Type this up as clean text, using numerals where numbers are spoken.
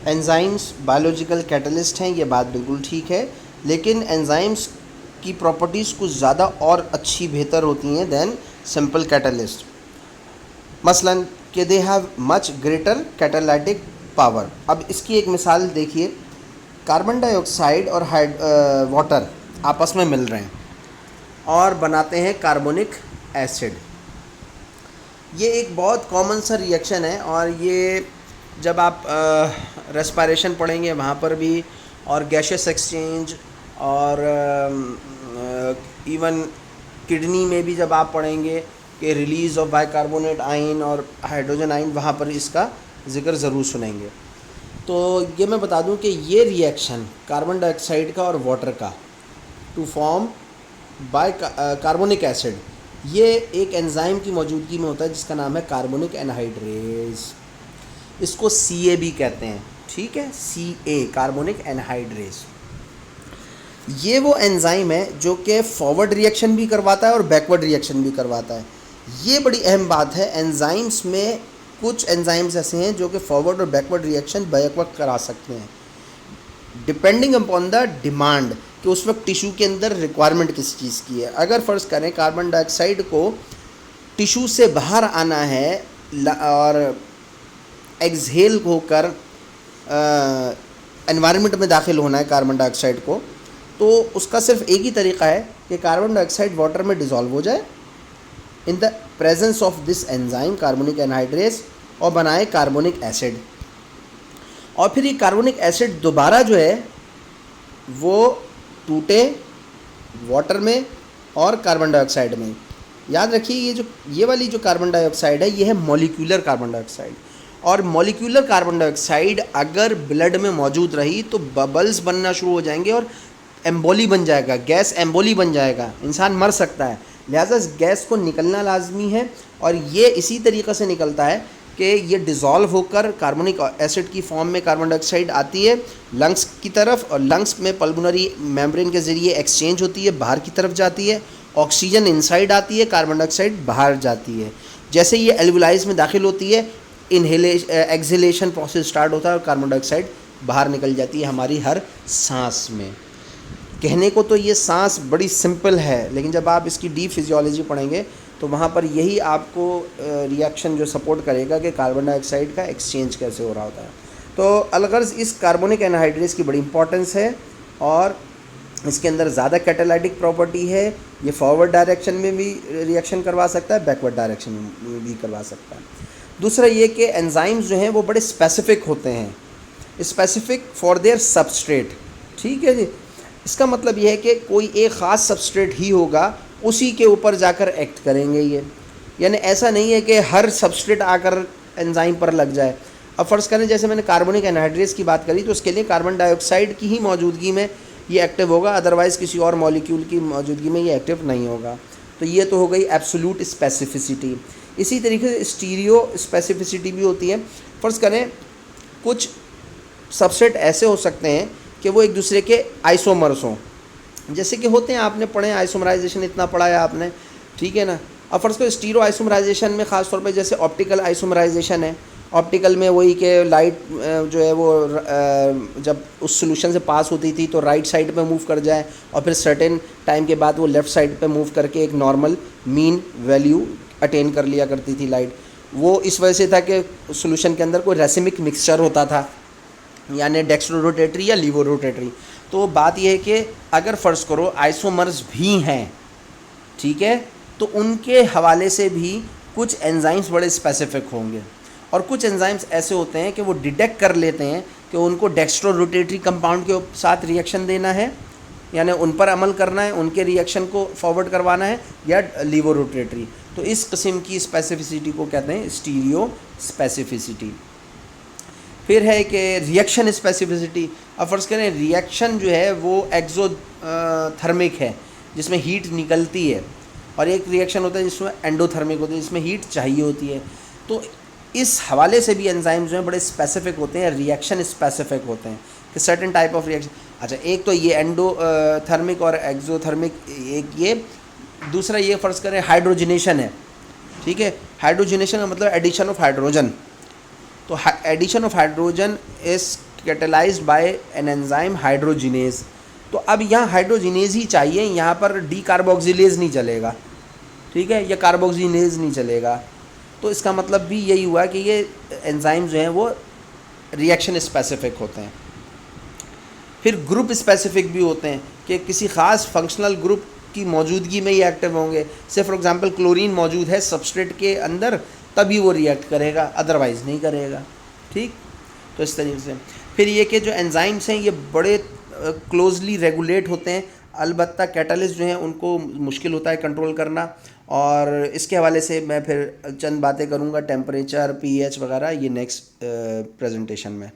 Enzymes biological catalyst ہیں، یہ بات بالکل ٹھیک ہے، لیکن انزائمس کی پراپرٹیز کچھ زیادہ اور اچھی بہتر ہوتی ہیں دین سمپل کیٹلسٹ. مثلا کہ they have much greater catalytic power. اب اس کی ایک مثال دیکھیے. کاربن ڈائی آکسائڈ اور واٹر آپس میں مل رہے ہیں اور بناتے ہیں کاربونک ایسڈ. یہ ایک بہت کامن سا ری ایکشن ہے، اور یہ جب آپ ریسپائریشن پڑھیں گے وہاں پر بھی، اور گیشیس ایکسچینج، اور ایون کڈنی میں بھی جب آپ پڑھیں گے کہ ریلیز آف بائی کاربونیٹ آئن اور ہائیڈروجن آئن، وہاں پر اس کا ذکر ضرور سنیں گے. تو یہ میں بتا دوں کہ یہ ری ایکشن کاربن ڈائی آکسائڈ کا اور واٹر کا to form bicarbonic acid, یہ ایک انزائم کی موجودگی میں ہوتا ہے جس کا نام ہے کاربونک انہائیڈریز. اس کو سی اے بھی کہتے ہیں، ٹھیک ہے، سی اے کاربونک انہائیڈریز. یہ وہ انزائم ہے جو کہ فارورڈ ری ایکشن بھی کرواتا ہے اور بیکورڈ ری ایکشن بھی کرواتا ہے. یہ بڑی اہم بات ہے. انزائمس میں کچھ انزائمز ایسے ہیں جو کہ فارورڈ اور بیکورڈ ری ایکشن بیک وقت کرا سکتے ہیں، ڈپینڈنگ اپون دا ڈیمانڈ، کہ اس وقت ٹیشو کے اندر ریکوائرمنٹ کس چیز کی ہے. اگر فرض کریں کاربن ڈائی آکسائڈ کو ٹیشو سے باہر آنا ہے اور ایگزہیل ہو کر انوائرمنٹ میں داخل ہونا ہے کاربن ڈائی آکسائڈ کو، تو اس کا صرف ایک ہی طریقہ ہے کہ کاربن ڈائی آکسائڈ واٹر میں ڈیزالو ہو جائے in the presence of this enzyme carbonic anhydrase, اور بنائے کاربونک ایسڈ. اور پھر یہ کاربونک ایسڈ دوبارہ جو ہے وہ ٹوٹے واٹر میں اور کاربن ڈائی آکسائڈ میں. یاد رکھیے یہ والی جو کاربن ڈائی آکسائڈ ہے یہ ہے مولیکولر کاربن ڈائی آکسائڈ. اور مولیکولر کاربن ڈائی آکسائڈ اگر بلڈ میں موجود رہی تو ببلز بننا شروع ہو جائیں گے اور ایمبولی بن جائے گا، گیس ایمبولی بن جائے گا، انسان مر سکتا ہے. لہٰذا اس گیس کو نکلنا لازمی ہے، اور یہ اسی طریقے سے نکلتا ہے کہ یہ ڈیزالو ہو کر کاربونک ایسڈ کی فارم میں کاربن ڈائی آکسائڈ آتی ہے لنگس کی طرف، اور لنگس میں پلمونری میمبرین کے ذریعے ایکسچینج ہوتی ہے، باہر کی طرف جاتی ہے، آکسیجن انسائڈ آتی ہے، کاربن ڈائی آکسائڈ باہر جاتی ہے. جیسے یہ ایلویلائز میں داخل ہوتی ہے، ایکزیلیشن پروسیس سٹارٹ ہوتا ہے اور کاربن ڈائی آکسائڈ باہر نکل جاتی ہے ہماری ہر سانس میں. کہنے کو تو یہ سانس بڑی سمپل ہے، لیکن جب آپ اس کی ڈیپ فزیولوجی پڑھیں گے تو وہاں پر یہی آپ کو ری ایکشن جو سپورٹ کرے گا کہ کاربن ڈائی آکسائڈ کا ایکسچینج کیسے ہو رہا ہوتا ہے. تو الغرض اس کاربونک انہائیڈریز کی بڑی امپورٹنس ہے، اور اس کے اندر زیادہ کیٹالائٹک پراپرٹی ہے. یہ فارورڈ ڈائریکشن میں بھی ری ایکشن کروا سکتا ہے، بیکورڈ ڈائریکشن میں بھی کروا سکتا ہے. دوسرا یہ کہ انزائمز جو ہیں وہ بڑے اسپیسیفک ہوتے ہیں، اسپیسیفک فار دیئر سبسٹریٹ. ٹھیک ہے جی. اس کا مطلب یہ ہے کہ کوئی ایک خاص سبسٹریٹ ہی ہوگا، اسی کے اوپر جا کر ایکٹ کریں گے یہ. یعنی ایسا نہیں ہے کہ ہر سبسٹریٹ آ کر انزائم پر لگ جائے. اب فرض کریں جیسے میں نے کاربونک انہائیڈریز کی بات کری، تو اس کے لیے کاربن ڈائی آکسائڈ کی ہی موجودگی میں یہ ایکٹیو ہوگا، ادروائز کسی اور مالیکیول کی موجودگی میں یہ ایکٹیو نہیں ہوگا. تو یہ تو ہو گئی ایبسولوٹ اسپیسیفسٹی. اسی طریقے سے اسٹیریو اسپیسیفسٹی بھی ہوتی ہے. فرض کریں کچھ سبسٹریٹ ایسے ہو سکتے ہیں کہ وہ ایک دوسرے کے آئسومرس ہوں، جیسے کہ ہوتے ہیں، آپ نے پڑھے آئسومرائزیشن اتنا پڑھا ہے آپ نے، ٹھیک ہے نا. اب فرض کرو اسٹیرو آئسومرائزیشن میں خاص طور پہ جیسے آپٹیکل آئسومرائزیشن ہے. آپٹیکل میں وہی کہ لائٹ جو ہے وہ جب اس سولوشن سے پاس ہوتی تھی تو رائٹ سائڈ پہ موو کر جائے، اور پھر سرٹن ٹائم کے بعد وہ لیفٹ سائڈ پہ موو کر کے ایک نارمل مین ویلیو اٹین کر لیا کرتی تھی لائٹ. وہ اس وجہ سے تھا کہ سولوشن کے اندر کوئی ریسمک مکسچر ہوتا تھا، یعنی ڈیکسٹرو روٹیٹری یا لیور روٹیٹری. تو بات یہ ہے کہ اگر فرض کرو آئسومرز بھی ہیں، ٹھیک ہے، تو ان کے حوالے سے بھی کچھ انزائمز بڑے اسپیسیفک ہوں گے، اور کچھ انزائمز ایسے ہوتے ہیں کہ وہ ڈیٹیکٹ کر لیتے ہیں کہ ان کو ڈیکسٹرو روٹیٹری کمپاؤنڈ کے ساتھ ری ایکشن دینا ہے، یعنی ان پر عمل کرنا ہے، ان کے ری ایکشن کو فارورڈ کروانا ہے، یا لیور روٹیٹری. تو اس قسم کی اسپیسیفسٹی کو کہتے ہیں اسٹیریو اسپیسیفسٹی. پھر ہے کہ ری ایکشن اسپیسیفسٹی. اب فرض کریں ری ایکشن جو ہے وہ ایکزو تھرمک ہے جس میں ہیٹ نکلتی ہے، اور ایک ری ایکشن ہوتا ہے جس میں اینڈو تھرمک ہوتا ہے جس میں ہیٹ چاہیے ہوتی ہے. تو اس حوالے سے بھی انزائم جو ہیں بڑے اسپیسیفک ہوتے ہیں، ری ایکشن اسپیسیفک ہوتے ہیں کہ certain type of reaction. اچھا، ایک تو یہ اینڈو تھرمک اور ایکزو تھرمک، ایک یہ. دوسرا یہ فرض کریں ہائیڈروجنیشن ہے، ٹھیک ہے. ہائیڈروجنیشن کا مطلب ایڈیشن آف ہائیڈروجن. تو addition of hydrogen is catalyzed by an enzyme hydrogenase. تو اب یہاں ہائیڈروجینیز ہی چاہیے, یہاں پر ڈی کاربوکسیلیز نہیں چلے گا, ٹھیک ہے, یا کاربوکسیلیز نہیں چلے گا. تو اس کا مطلب بھی یہی ہوا کہ یہ انزائم جو ہیں وہ ریئیکشن اسپیسیفک ہوتے ہیں. پھر گروپ اسپیسیفک بھی ہوتے ہیں کہ کسی خاص فنکشنل گروپ کی موجودگی میں ہی ایکٹیو ہوں گے. سے فار ایگزامپل کلورین موجود ہے سبسٹریٹ کے اندر تبھی وہ ریئیکٹ کرے گا, ادروائز نہیں کرے گا, ٹھیک. تو اس طریقے سے پھر یہ کہ جو انزائمس ہیں یہ بڑے کلوزلی ریگولیٹ ہوتے ہیں, البتہ کیٹالسٹ جو ہیں ان کو مشکل ہوتا ہے کنٹرول کرنا. اور اس کے حوالے سے میں پھر چند باتیں کروں گا, ٹیمپریچر, پی ایچ وغیرہ, یہ نیکسٹ پریزنٹیشن میں.